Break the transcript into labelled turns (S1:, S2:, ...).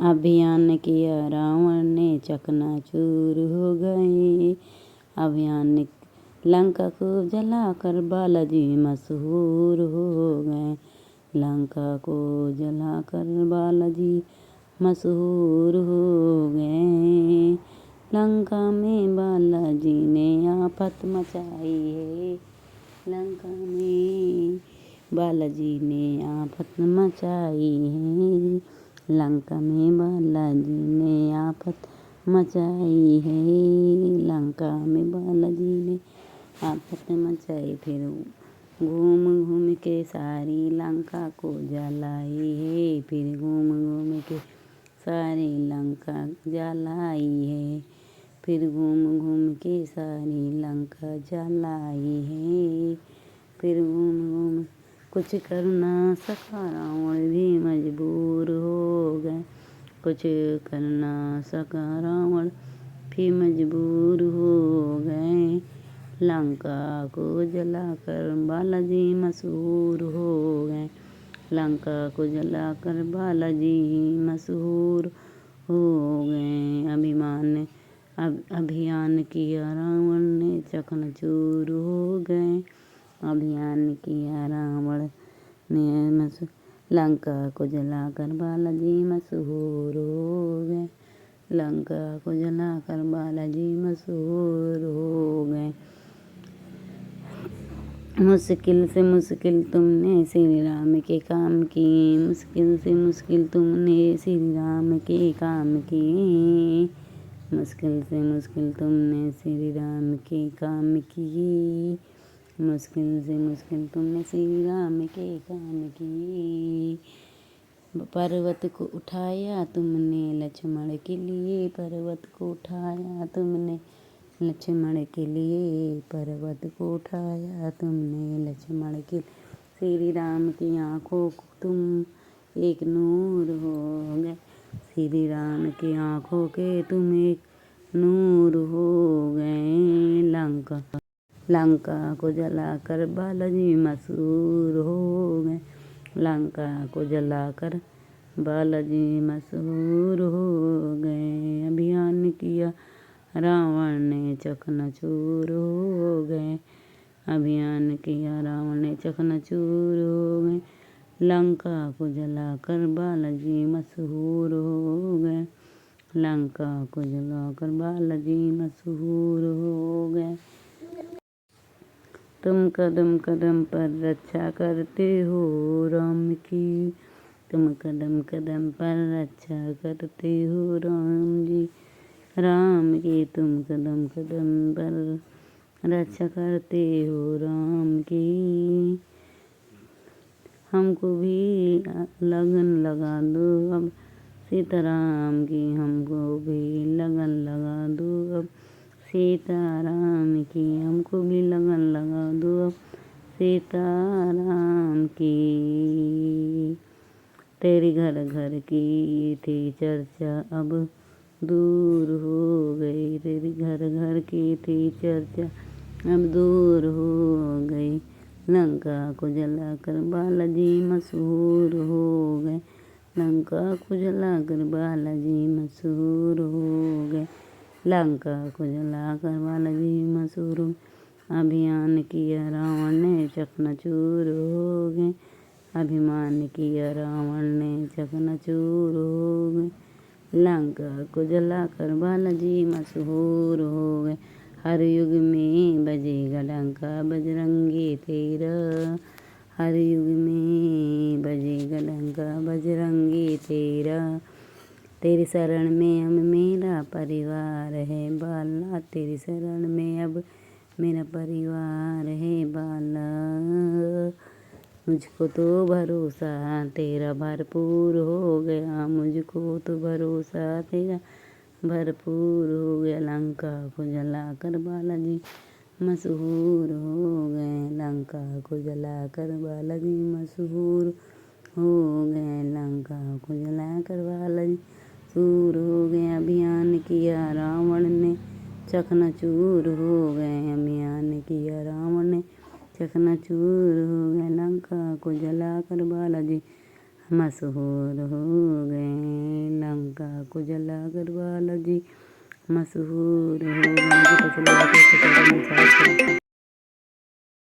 S1: अभियान किया रावण ने चकनाचूर हो गए। अभियान लंका को जलाकर बालाजी मशहूर हो गए। लंका को जलाकर बालाजी मशहूर हो गए। लंका में बालाजी ने आफत मचाई है। लंका में बालाजी ने आफत मचाई है। लंका में बालाजी ने आफत मचाई है। लंका में बालाजी ने आफत मचाई। फिर घूम घूम के सारी लंका को जलाई है। फिर घूम घूम के सारी लंका जलाई है। फिर घूम घूम के सारी लंका जलाई है। फिर घूम घूम कुछ कर ना सका रावण भी मजबूर हो गए। कुछ कर ना सका रावण भी मजबूर हो गए। लंका को जलाकर बालाजी मशहूर हो गए। लंका को जलाकर बालाजी मशहूर हो गए। अभियान किया रावण ने चकनाचूर हो गए। अभियान किया रावण ने लंका को जलाकर बालाजी मशहूर हो गए। लंका को जलाकर बालाजी मशहूर हो गए। मुश्किल से मुश्किल तुमने श्री राम के काम किए। मुश्किल से मुश्किल तुमने श्री राम के काम किए। मुश्किल से मुश्किल तुमने श्री राम के काम किए। मुश्किल से मुश्किल तुमने श्री राम के काम किए। पर्वत को उठाया तुमने लक्ष्मण के लिए। पर्वत को उठाया तुमने लक्ष्मण के लिए। पर्वत को उठाया तुमने लक्ष्मण के। श्री राम की आँखों को तुम एक नूर हो गए। श्री राम की आँखों के तुम एक नूर हो गए। लंका को जलाकर बालाजी मशहूर हो गए। लंका को जलाकर बालाजी मशहूर हो गए। अभियान किया रावण ने चकनाचूर हो गए। अभियान किया रावण ने चकनाचूर हो गए। लंका को जलाकर बालाजी मशहूर हो गए। लंका को जलाकर बालाजी मशहूर हो गए। तुम कदम कदम पर रक्षा करते हो राम की। तुम कदम कदम पर रक्षा करते हो राम जी। राम की तुम कदम कदम पर रक्षा करते हो राम की। हमको भी लगन लगा दो अब सीताराम की। हमको भी लगन लगा दो अब सीताराम की। हमको भी लगन लगा दो अब सीताराम की। तेरी घर घर की थी चर्चा अब दूर हो गई। तेरी घर घर की थी चर्चा अब दूर हो गई। लंका को जलाकर बालाजी मशहूर हो गए। लंका को जलाकर बालाजी मशहूर हो गए। लंका को जलाकर बालाजी मशहूर हो। अभियान किया रावण ने चकनाचूर हो गए। अभिमान किया रावण ने चकनाचूर हो गए। लंका को जलाकर बालाजी मशहूर हो गए। हर युग में बजेगा डंका बजरंगी तेरा। हर युग में बजेगा डंका बजरंगी तेरा। तेरी शरण में अब मेरा परिवार है बाला। तेरी शरण में अब मेरा परिवार है बाला। मुझको तो भरोसा तेरा भरपूर हो गया। मुझको तो भरोसा तेरा भरपूर हो गया। लंका को जलाकर बालाजी मशहूर हो गए। लंका को जलाकर बालाजी मशहूर हो गए। लंका को जलाकर बालाजी मशहूर हो गए। अभियान किया रावण ने चकनाचूर हो गए। अभियान किया रावण ने चकनाचूर हो गए। लंका को जलाकर बालाजी मशहूर हो गए। लंका को जला कर बालाजी मशहूर हो।